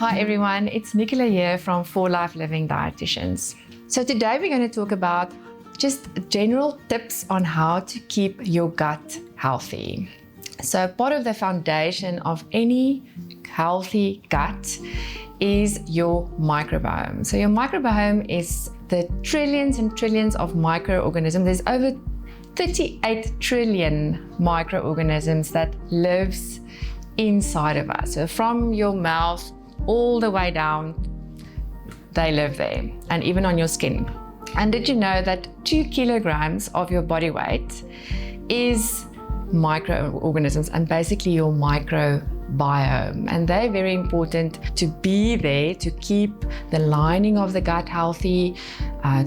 Hi everyone, it's Nicola here from For Life Living Dietitians. So today we're going to talk about just general tips on how to keep your gut healthy. So part of the foundation of any healthy gut is your microbiome. So your microbiome is the trillions and trillions of microorganisms. There's over 38 trillion microorganisms that lives inside of us. So from your mouth all the way down, they live there, and even on your skin. And did you know that 2 kilograms of your body weight is microorganisms and basically your microbiome? And they're very important to be there to keep the lining of the gut healthy,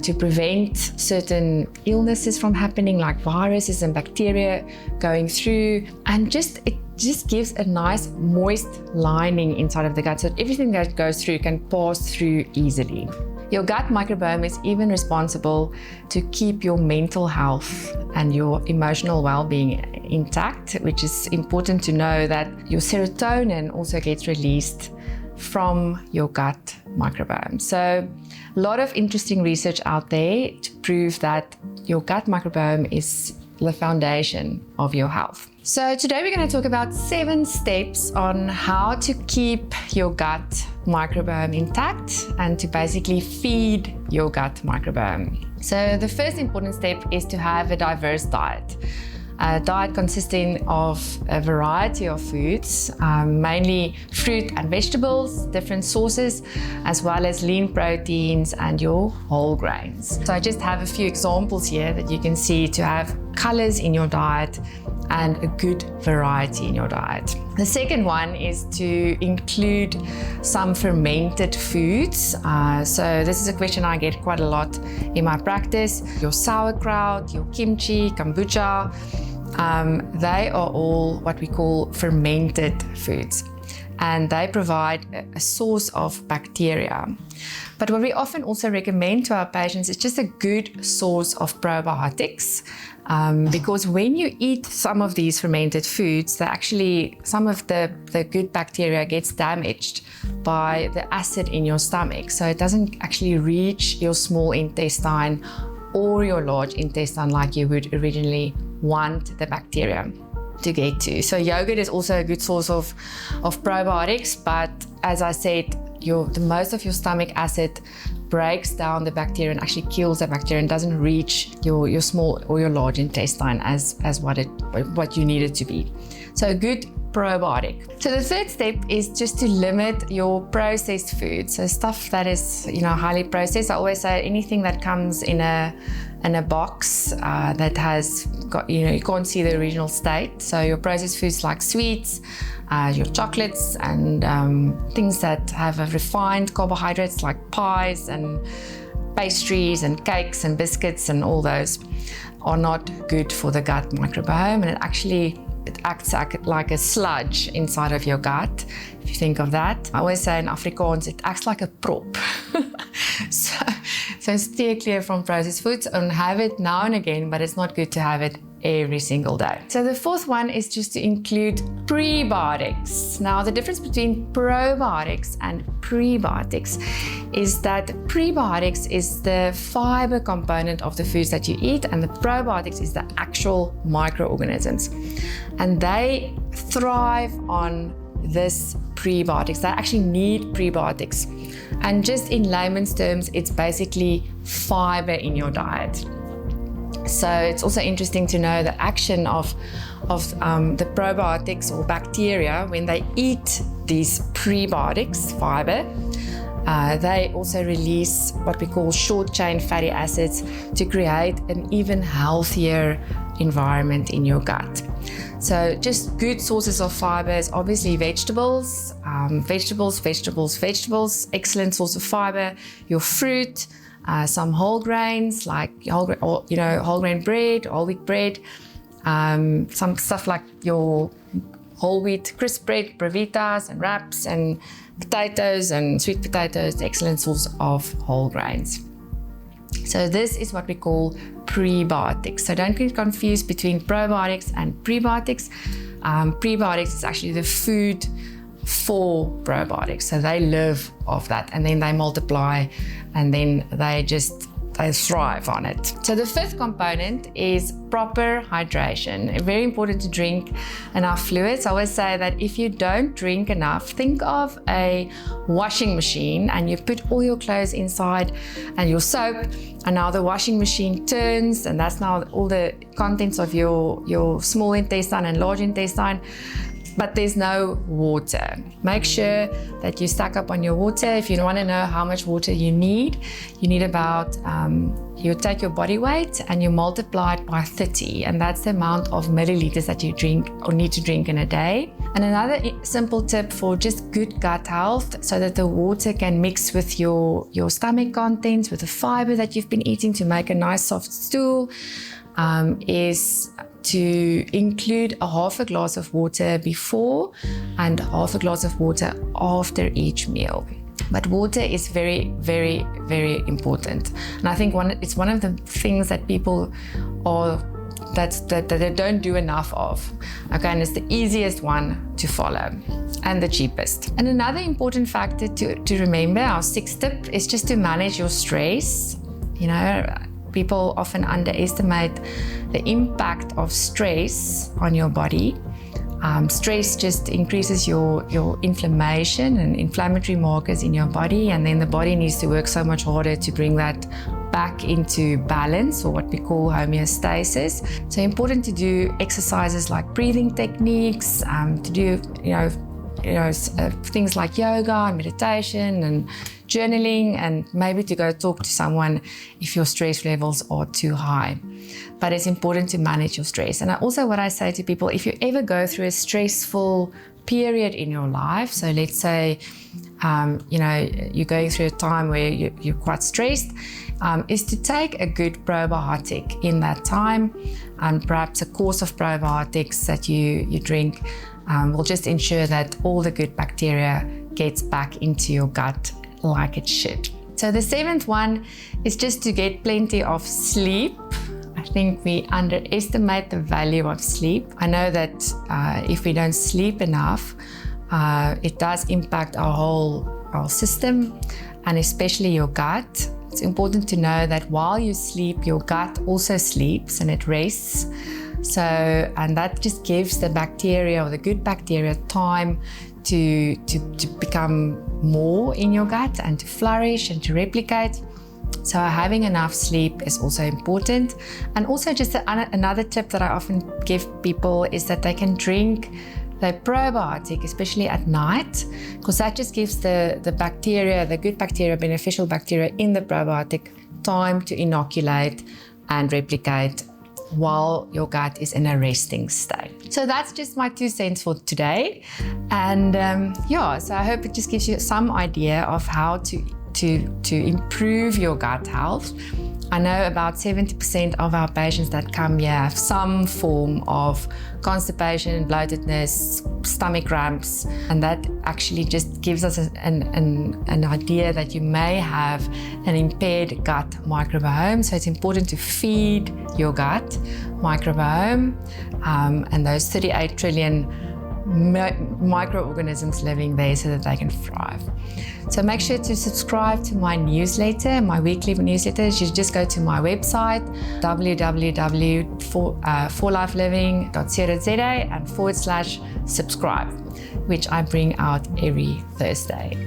to prevent certain illnesses from happening, like viruses and bacteria going through, and it just gives a nice moist lining inside of the gut so that everything that goes through can pass through easily. Your gut microbiome is even responsible to keep your mental health and your emotional well-being intact, which is important to know that your serotonin also gets released from your gut microbiome. So a lot of interesting research out there to prove that your gut microbiome is the foundation of your health. So today we're going to talk about 7 steps on how to keep your gut microbiome intact and to basically feed your gut microbiome. So the first important step is to have a diverse diet. A diet consisting of a variety of foods, mainly fruit and vegetables, different sources, as well as lean proteins and your whole grains. So I just have a few examples here that you can see to have colors in your diet and a good variety in your diet. The second one is to include some fermented foods. So this is a question I get quite a lot in my practice. Your sauerkraut, your kimchi, kombucha, they are all what we call fermented foods, and they provide a source of bacteria. But what we often also recommend to our patients is just a good source of probiotics, because when you eat some of these fermented foods, some of the good bacteria gets damaged by the acid in your stomach. So it doesn't actually reach your small intestine or your large intestine like you would originally want the bacteria to get to. So yogurt is also a good source of probiotics, but as I said, the most of your stomach acid breaks down the bacteria and actually kills the bacteria and doesn't reach your small or your large intestine as what you need it to be. So a good probiotic. So the third step is just to limit your processed food. So stuff that is highly processed. I always say anything that comes in a box that has got you can't see the original state. So your processed foods like sweets, your chocolates, and things that have a refined carbohydrates like pies and pastries and cakes and biscuits, and all those are not good for the gut microbiome, and it acts like a sludge inside of your gut, if you think of that. I always say in Afrikaans, it acts like a prop. So steer clear from processed foods and have it now and again, but it's not good to have it every single day. So the fourth one is just to include prebiotics. Now the difference between probiotics and prebiotics is that prebiotics is the fiber component of the foods that you eat, and the probiotics is the actual microorganisms. And they thrive on this prebiotics. They actually need prebiotics. And just in layman's terms, it's basically fiber in your diet. So it's also interesting to know the action of the probiotics or bacteria when they eat these prebiotics, fiber. They also release what we call short-chain fatty acids to create an even healthier environment in your gut. So just good sources of fibers, obviously vegetables, excellent source of fiber, your fruit, some whole grains like whole grain bread, whole wheat bread, some stuff like your whole wheat crisp bread, brevitas and wraps, and potatoes and sweet potatoes, excellent source of whole grains. So this is what we call prebiotics. So don't get confused between probiotics and prebiotics. Prebiotics is actually the food for probiotics. So they live off that, and then they multiply, and then they thrive on it. So the fifth component is proper hydration. Very important to drink enough fluids. I always say that if you don't drink enough, think of a washing machine, and you put all your clothes inside and your soap, and now the washing machine turns, and that's now all the contents of your small intestine and large intestine, but there's no water. Make sure that you stack up on your water. If you want to know how much water you need about, you take your body weight and you multiply it by 30, and that's the amount of milliliters that you drink or need to drink in a day. And another simple tip for just good gut health, so that the water can mix with your stomach contents, with the fiber that you've been eating to make a nice soft stool, is to include a half a glass of water before and half a glass of water after each meal. But water is very, very, very important. And I think it's one of the things that people that they don't do enough of. Okay, and it's the easiest one to follow and the cheapest. And another important factor to remember, our sixth tip, is just to manage your stress. You know, people often underestimate the impact of stress on your body. Stress just increases your inflammation and inflammatory markers in your body, and then the body needs to work so much harder to bring that back into balance, or what we call homeostasis. So important to do exercises like breathing techniques, to do things like yoga and meditation and journaling, and maybe to go talk to someone if your stress levels are too high. But it's important to manage your stress. And also what I say to people, if you ever go through a stressful period in your life, so let's say you're going through a time where you're quite stressed, is to take a good probiotic in that time, and perhaps a course of probiotics that you drink will just ensure that all the good bacteria gets back into your gut like it should. So the seventh one is just to get plenty of sleep. I think we underestimate the value of sleep. I know that if we don't sleep enough, it does impact our whole system, and especially your gut. It's important to know that while you sleep, your gut also sleeps and it rests. So, and that just gives the bacteria, or the good bacteria, time to become more in your gut and to flourish and to replicate. So having enough sleep is also important. And also just another tip that I often give people is that they can drink the probiotic, especially at night, because that just gives the bacteria, the good bacteria, beneficial bacteria in the probiotic, time to inoculate and replicate while your gut is in a resting state. So that's just my 2 cents for today. And so I hope it just gives you some idea of how to improve your gut health. I know about 70% of our patients that come here have some form of constipation, bloatedness, stomach cramps, and that actually just gives us an idea that you may have an impaired gut microbiome. So it's important to feed your gut microbiome and those 38 trillion microorganisms living there, so that they can thrive. So make sure to subscribe to my newsletter, my weekly newsletter. You just go to my website, www.forlifeliving.co.za and /subscribe, which I bring out every Thursday.